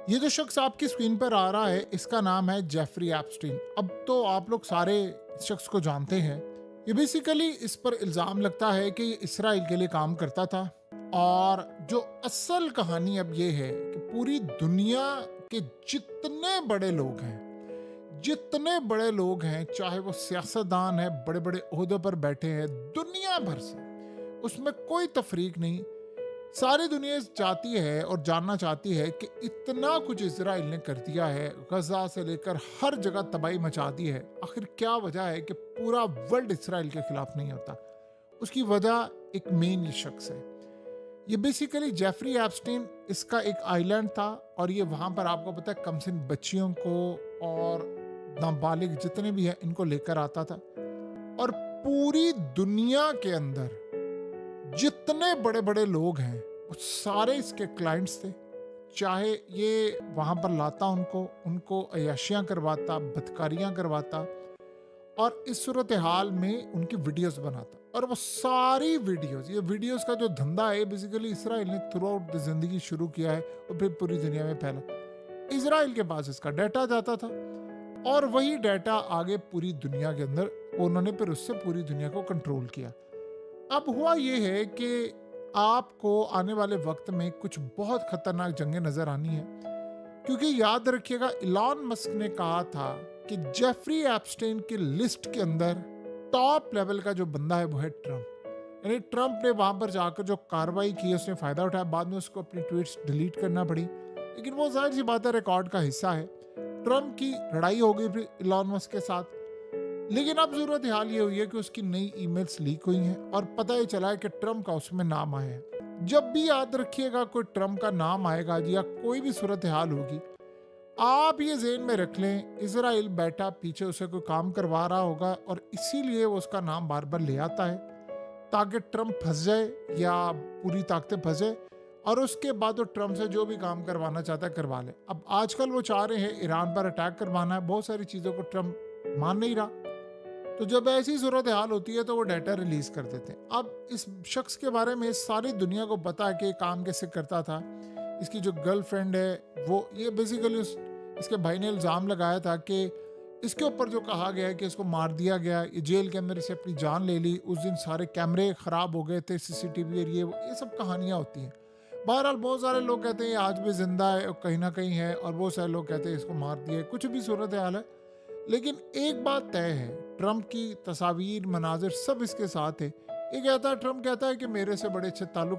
ये जो शख्स आपकी स्क्रीन पर आ रहा है, इसका नाम है जेफरी एप्स्टीन। अब तो आप लोग सारे इस शख्स को जानते हैं। ये बेसिकली इस पर इल्ज़ाम लगता है कि ये इसराइल के लिए काम करता था। और जो असल कहानी अब ये है कि पूरी दुनिया के जितने बड़े लोग हैं, चाहे वो सियासतदान है, बड़े बड़े ओहदों पर बैठे हैं, दुनिया भर से, उसमें कोई तफरीक नहीं। सारी दुनिया चाहती है और जानना चाहती है कि इतना कुछ इसराइल ने कर दिया है, गजा से लेकर हर जगह तबाही मचा दी है, आखिर क्या वजह है कि पूरा वर्ल्ड इसराइल के खिलाफ नहीं होता। उसकी वजह एक मेन ये शख्स है। ये बेसिकली जेफरी एप्स्टीन, इसका एक आइलैंड था और ये वहां पर आपको पता है कमसिन बच्चियों को और नाबालिग जितने भी हैं इनको लेकर आता था। और पूरी दुनिया के अंदर जितने बड़े बड़े लोग हैं वो सारे इसके क्लाइंट्स थे। चाहे ये वहां पर लाता उनको उनको अयाशियां करवाता, बदकारियां करवाता और इस सूरत हाल में उनकी वीडियोस बनाता। और वो सारी वीडियोस, ये वीडियोस का जो धंधा है बेसिकली इसराइल ने थ्रू आउट जिंदगी शुरू किया है और फिर पूरी दुनिया में फैला। इसराइल के पास इसका डाटा जाता था और वही डाटा आगे पूरी दुनिया के अंदर उन्होंने फिर उससे पूरी दुनिया को कंट्रोल किया। अब हुआ ये है कि आपको आने वाले वक्त में कुछ बहुत खतरनाक जंगें नजर आनी है, क्योंकि याद रखिएगा इलॉन मस्क ने कहा था कि जेफरी एप्स्टीन की लिस्ट के अंदर टॉप लेवल का जो बंदा है वो है ट्रम्प। यानी ट्रम्प ने वहां पर जाकर जो कार्रवाई की उसने फायदा उठाया, बाद में उसको अपनी ट्वीट्स डिलीट करना पड़ी, लेकिन वो जाहिर सी बात है रिकॉर्ड का हिस्सा है। ट्रम्प की लड़ाई हो गई फिर इलॉन मस्क के साथ, लेकिन अब जरूरत हाल ये हुई है कि उसकी नई ईमेल्स लीक हुई हैं और पता ही चला है कि ट्रम्प का उसमें नाम आया है। जब भी याद रखिएगा कोई ट्रम्प का नाम आएगा या कोई भी सूरत हाल होगी, आप ये ज़हन में रख लें इसराइल बैठा पीछे उसे कोई काम करवा रहा होगा और इसीलिए वो उसका नाम बार बार ले आता है ताकि ट्रम्प फंस जाए या पूरी ताकतें फंस जाए और उसके बाद वो ट्रम्प से जो भी काम करवाना चाहता है करवा ले। अब आजकल वो चाह रहे हैं ईरान पर अटैक करवाना है, बहुत सारी चीज़ों को ट्रम्प मान नहीं रहा। तो जब ऐसी सूरत हाल होती है तो वो डाटा रिलीज कर देते हैं। अब इस शख्स के बारे में सारी दुनिया को पता है कि ये काम कैसे करता था। इसकी जो गर्लफ्रेंड है वो ये बेसिकली इसके भाई ने इल्ज़ाम लगाया था कि इसके ऊपर जो कहा गया है कि इसको मार दिया गया, ये जेल के अंदर इसे अपनी जान ले ली, उस दिन सारे कैमरे ख़राब हो गए थे, सीसीटीवी और ये सब कहानियाँ होती हैं। बहरहाल बहुत सारे लोग कहते हैं ये आज भी जिंदा है और कहीं ना कहीं है, और बहुत सारे लोग कहते हैं इसको मार दिया, कुछ भी सूरत हाल है। लेकिन एक बात तय है, ट्रम्प की तस्वीर, मनाजिर सब इसके साथ है। ये कहता है, ट्रम्प कहता है कि मेरे से बड़े अच्छे ताल्लुक